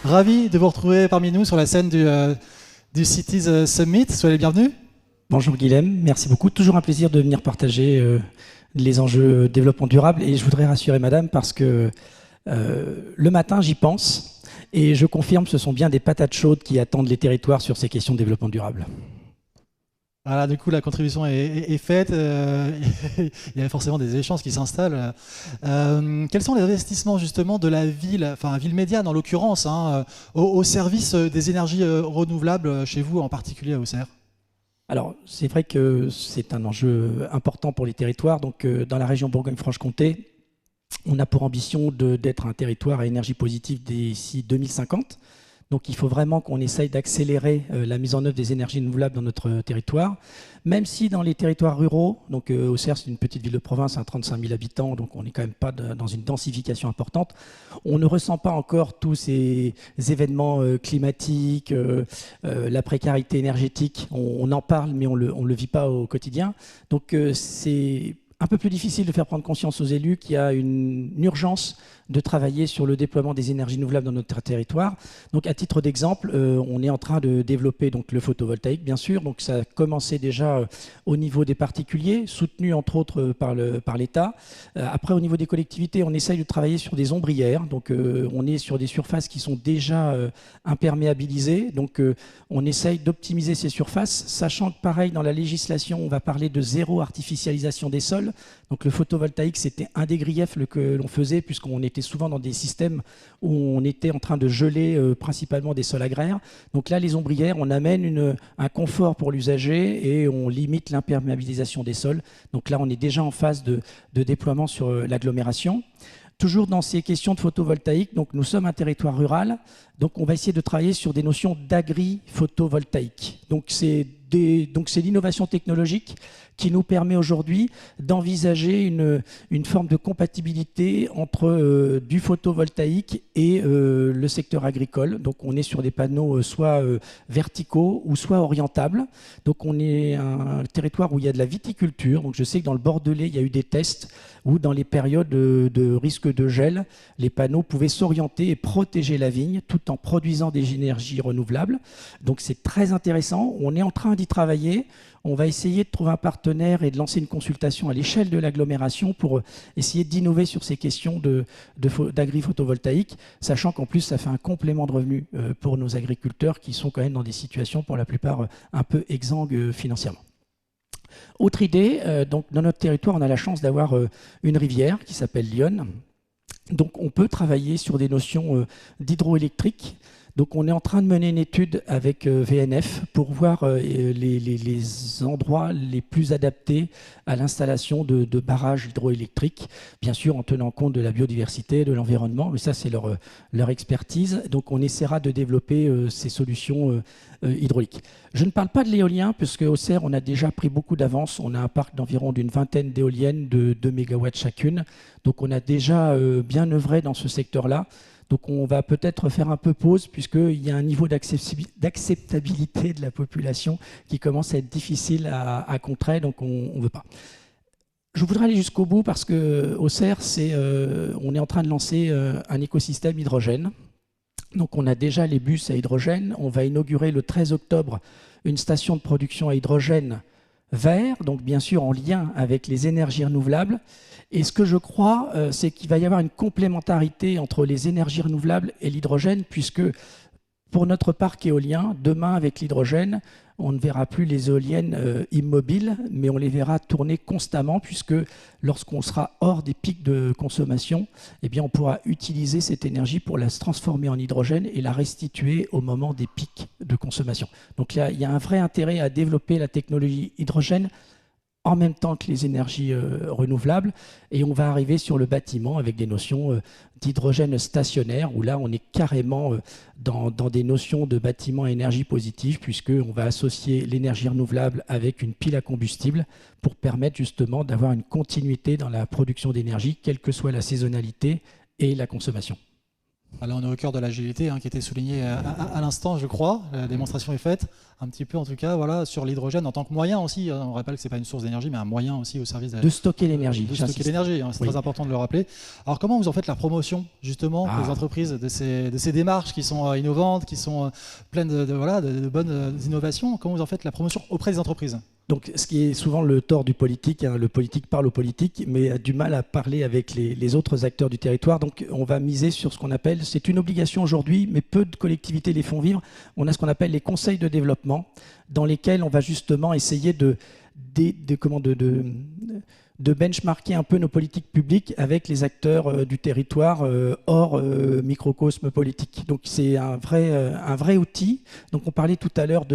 Ravi de vous retrouver parmi nous sur la scène du Cities Summit. Soyez les bienvenus. Bonjour Guilhem, merci beaucoup. Toujours un plaisir de venir partager les enjeux développement durable. Et je voudrais rassurer madame parce que le matin, j'y pense. Et je confirme, ce sont bien des patates chaudes qui attendent les territoires sur ces questions de développement durable. Voilà, du coup, la contribution est faite. Il y a forcément des échanges qui s'installent. Quels sont les investissements justement de la ville, enfin ville médiane en l'occurrence, au service des énergies renouvelables chez vous, en particulier à Auxerre? Alors, c'est vrai que c'est un enjeu important pour les territoires. Donc, dans la région Bourgogne-Franche-Comté, on a pour ambition d'être un territoire à énergie positive d'ici 2050. Donc il faut vraiment qu'on essaye d'accélérer la mise en œuvre des énergies renouvelables dans notre territoire, même si dans les territoires ruraux, donc Auxerre c'est une petite ville de province, 35 000 habitants, donc on n'est quand même pas dans une densification importante, on ne ressent pas encore tous ces événements climatiques, la précarité énergétique, on en parle mais on le vit pas au quotidien. Donc c'est un peu plus difficile de faire prendre conscience aux élus qu'il y a une urgence de travailler sur le déploiement des énergies renouvelables dans notre territoire. Donc, à titre d'exemple, on est en train de développer donc, le photovoltaïque, bien sûr. Donc, ça a commencé déjà au niveau des particuliers, soutenu entre autres par l'État. Après, au niveau des collectivités, on essaye de travailler sur des ombrières. Donc, on est sur des surfaces qui sont déjà imperméabilisées. Donc, on essaye d'optimiser ces surfaces, sachant que, pareil, dans la législation, on va parler de zéro artificialisation des sols. Donc, le photovoltaïque, c'était un des griefs que l'on faisait, puisqu'on était souvent dans des systèmes où on était en train de geler principalement des sols agraires. Donc là, les ombrières, on amène un confort pour l'usager et on limite l'imperméabilisation des sols. Donc là, on est déjà en phase de déploiement sur l'agglomération. Toujours dans ces questions de photovoltaïque, donc nous sommes un territoire rural, donc on va essayer de travailler sur des notions d'agri-photovoltaïque. Donc c'est l'innovation technologique qui nous permet aujourd'hui d'envisager une forme de compatibilité entre du photovoltaïque et le secteur agricole. Donc on est sur des panneaux soit verticaux ou soit orientables. Donc on est un territoire où il y a de la viticulture. Donc je sais que dans le Bordelais, il y a eu des tests où dans les périodes de risque de gel, les panneaux pouvaient s'orienter et protéger la vigne tout en produisant des énergies renouvelables. Donc c'est très intéressant. On est en train d'y travailler. On va essayer de trouver un partenaire et de lancer une consultation à l'échelle de l'agglomération pour essayer d'innover sur ces questions d'agri-photovoltaïque, sachant qu'en plus, ça fait un complément de revenus pour nos agriculteurs qui sont quand même dans des situations, pour la plupart, un peu exsangues financièrement. Autre idée, donc dans notre territoire, on a la chance d'avoir une rivière qui s'appelle l'Yonne. Donc on peut travailler sur des notions d'hydroélectrique. Donc on est en train de mener une étude avec VNF pour voir les endroits les plus adaptés à l'installation de barrages hydroélectriques, bien sûr en tenant compte de la biodiversité, de l'environnement, mais ça c'est leur expertise. Donc on essaiera de développer ces solutions hydrauliques. Je ne parle pas de l'éolien, puisque au Auxerre on a déjà pris beaucoup d'avance. On a un parc d'environ d'une vingtaine d'éoliennes de 2 MW chacune. Donc on a déjà bien œuvré dans ce secteur-là. Donc on va peut-être faire un peu pause puisqu'il y a un niveau d'acceptabilité de la population qui commence à être difficile à contrer, donc on ne veut pas. Je voudrais aller jusqu'au bout parce qu'au Auxerre, on est en train de lancer un écosystème hydrogène. Donc on a déjà les bus à hydrogène. On va inaugurer le 13 octobre une station de production à hydrogène vert, donc bien sûr en lien avec les énergies renouvelables. Et ce que je crois, c'est qu'il va y avoir une complémentarité entre les énergies renouvelables et l'hydrogène, puisque pour notre parc éolien, demain avec l'hydrogène, on ne verra plus les éoliennes immobiles, mais on les verra tourner constamment, puisque lorsqu'on sera hors des pics de consommation, eh bien on pourra utiliser cette énergie pour la transformer en hydrogène et la restituer au moment des pics de consommation. Donc là, il y a un vrai intérêt à développer la technologie hydrogène en même temps que les énergies renouvelables, et on va arriver sur le bâtiment avec des notions d'hydrogène stationnaire, où là on est carrément dans des notions de bâtiment à énergie positive, puisqu'on va associer l'énergie renouvelable avec une pile à combustible pour permettre justement d'avoir une continuité dans la production d'énergie, quelle que soit la saisonnalité et la consommation. Là, on est au cœur de l'agilité qui était soulignée à l'instant, je crois. La démonstration est faite, un petit peu en tout cas, voilà, sur l'hydrogène en tant que moyen aussi. On rappelle que ce n'est pas une source d'énergie, mais un moyen aussi au service de stocker l'énergie. De stocker l'énergie, c'est très important de le rappeler. Alors, comment vous en faites la promotion, justement, pour les entreprises de ces démarches qui sont innovantes, qui sont pleines de bonnes innovations? Comment vous en faites la promotion auprès des entreprises? Donc, ce qui est souvent le tort du politique, le politique parle au politique, mais a du mal à parler avec les autres acteurs du territoire. Donc, on va miser sur ce qu'on appelle, c'est une obligation aujourd'hui, mais peu de collectivités les font vivre. On a ce qu'on appelle les conseils de développement, dans lesquels on va justement essayer de benchmarker un peu nos politiques publiques avec les acteurs du territoire hors microcosme politique. Donc c'est un vrai outil. Donc on parlait tout à l'heure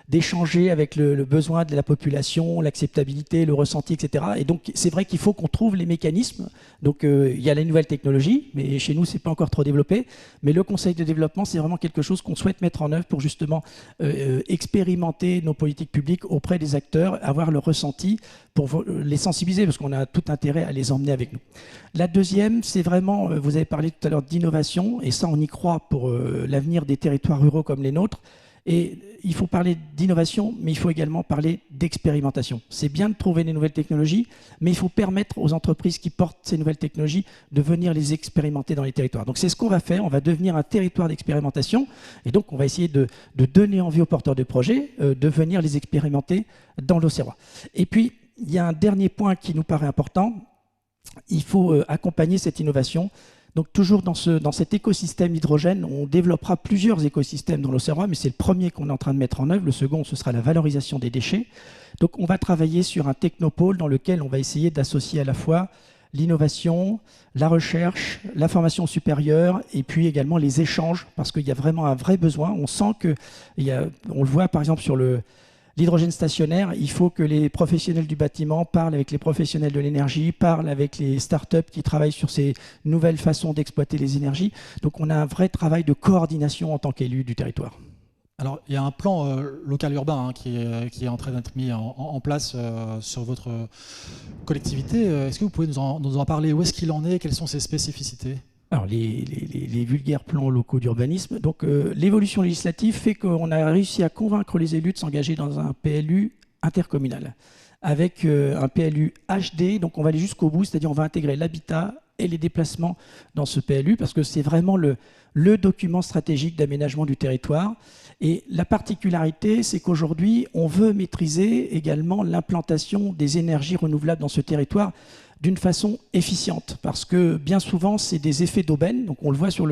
d'échanger avec le besoin de la population, l'acceptabilité, le ressenti, etc. Et donc c'est vrai qu'il faut qu'on trouve les mécanismes. Donc il y a les nouvelles technologies, mais chez nous c'est pas encore trop développé. Mais le conseil de développement, c'est vraiment quelque chose qu'on souhaite mettre en œuvre pour justement expérimenter nos politiques publiques auprès des acteurs, avoir le ressenti pour les sensibiliser, parce qu'on a tout intérêt à les emmener avec nous. La deuxième, c'est vraiment, vous avez parlé tout à l'heure d'innovation, et ça on y croit pour l'avenir des territoires ruraux comme les nôtres. Et il faut parler d'innovation, mais il faut également parler d'expérimentation. C'est bien de trouver des nouvelles technologies, mais il faut permettre aux entreprises qui portent ces nouvelles technologies de venir les expérimenter dans les territoires. Donc c'est ce qu'on va faire, on va devenir un territoire d'expérimentation, et donc on va essayer de donner envie aux porteurs de projets de venir les expérimenter dans l'Auxerrois. Et puis, il y a un dernier point qui nous paraît important, il faut accompagner cette innovation. Donc toujours dans cet écosystème hydrogène, on développera plusieurs écosystèmes dans l'Auxerrois, mais c'est le premier qu'on est en train de mettre en œuvre. Le second, ce sera la valorisation des déchets. Donc on va travailler sur un technopôle dans lequel on va essayer d'associer à la fois l'innovation, la recherche, la formation supérieure et puis également les échanges, parce qu'il y a vraiment un vrai besoin. On sent que, on le voit par exemple sur l'hydrogène stationnaire, il faut que les professionnels du bâtiment parlent avec les professionnels de l'énergie, parlent avec les startups qui travaillent sur ces nouvelles façons d'exploiter les énergies. Donc on a un vrai travail de coordination en tant qu'élu du territoire. Alors, il y a un plan local urbain qui est en train d'être mis en place sur votre collectivité. Est-ce que vous pouvez nous en parler? Où est-ce qu'il en est? Quelles sont ses spécificités? Alors, les vulgaires plans locaux d'urbanisme. Donc, l'évolution législative fait qu'on a réussi à convaincre les élus de s'engager dans un PLU intercommunal avec un PLU HD. Donc, on va aller jusqu'au bout, c'est-à-dire on va intégrer l'habitat et les déplacements dans ce PLU parce que c'est vraiment le document stratégique d'aménagement du territoire. Et la particularité, c'est qu'aujourd'hui, on veut maîtriser également l'implantation des énergies renouvelables dans ce territoire d'une façon efficiente, parce que bien souvent, c'est des effets d'aubaine. Donc on le voit sur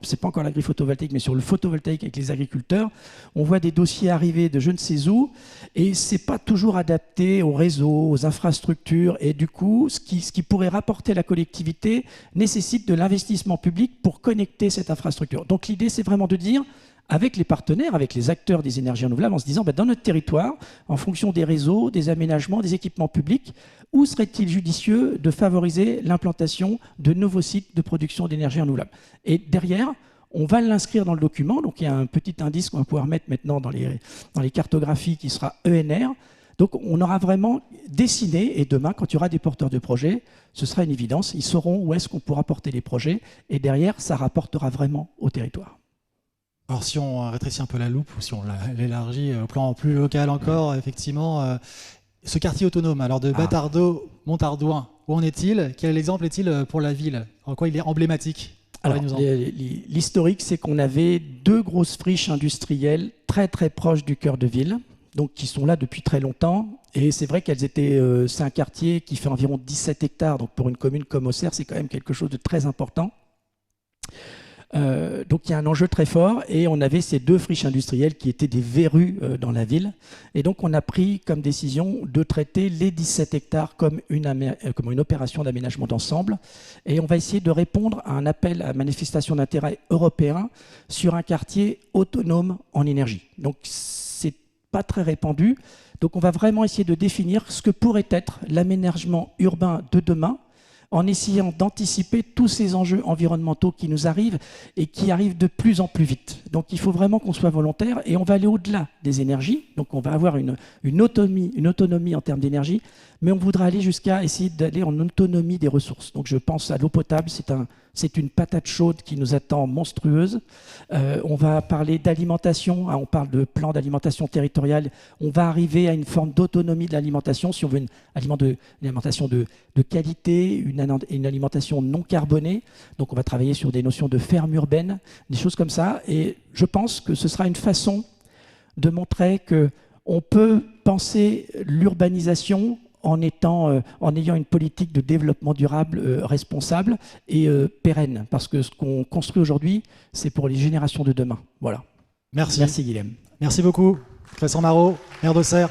c'est pas encore l'agri-photovoltaïque, mais sur le photovoltaïque avec les agriculteurs. On voit des dossiers arriver de je ne sais où, et c'est pas toujours adapté aux réseaux, aux infrastructures, et du coup, ce qui pourrait rapporter à la collectivité nécessite de l'investissement public pour connecter cette infrastructure. Donc l'idée, c'est vraiment de dire, avec les partenaires, avec les acteurs des énergies renouvelables, en se disant, dans notre territoire, en fonction des réseaux, des aménagements, des équipements publics, où serait-il judicieux de favoriser l'implantation de nouveaux sites de production d'énergie renouvelable? Et derrière, on va l'inscrire dans le document. Donc il y a un petit indice qu'on va pouvoir mettre maintenant dans les cartographies qui sera ENR. Donc on aura vraiment dessiné, et demain, quand il y aura des porteurs de projets, ce sera une évidence, ils sauront où est-ce qu'on pourra porter les projets, et derrière, ça rapportera vraiment au territoire. Alors si on rétrécit un peu la loupe, ou si on l'élargit au plan plus local encore, effectivement, ce quartier autonome, alors de Batardeau, Montardouin, où en est-il? Quel exemple est-il pour la ville? En quoi il est emblématique? Alors, l'historique, c'est qu'on avait 2 grosses friches industrielles très très proches du cœur de ville, donc qui sont là depuis très longtemps. Et c'est vrai qu'elles étaient, c'est un quartier qui fait environ 17 hectares, donc pour une commune comme Auxerre, c'est quand même quelque chose de très important. Donc il y a un enjeu très fort, et on avait ces 2 friches industrielles qui étaient des verrues dans la ville, et donc on a pris comme décision de traiter les 17 hectares comme une opération d'aménagement d'ensemble, et on va essayer de répondre à un appel à manifestation d'intérêt européen sur un quartier autonome en énergie. Donc c'est pas très répandu, donc on va vraiment essayer de définir ce que pourrait être l'aménagement urbain de demain, en essayant d'anticiper tous ces enjeux environnementaux qui nous arrivent et qui arrivent de plus en plus vite. Donc il faut vraiment qu'on soit volontaire, et on va aller au-delà des énergies. Donc on va avoir une autonomie en termes d'énergie, mais on voudra aller jusqu'à essayer d'aller en autonomie des ressources. Donc je pense à l'eau potable, c'est une patate chaude qui nous attend monstrueuse. On va parler d'alimentation, hein, on parle de plan d'alimentation territoriale. On va arriver à une forme d'autonomie de l'alimentation, si on veut une alimentation de qualité, une alimentation non carbonée. Donc on va travailler sur des notions de ferme urbaine, des choses comme ça. Et je pense que ce sera une façon de montrer qu'on peut penser l'urbanisation en ayant une politique de développement durable responsable et pérenne. Parce que ce qu'on construit aujourd'hui, c'est pour les générations de demain. Voilà. Merci. Merci Guilhem. Merci beaucoup. Cresson Marot, maire d'Auxerre.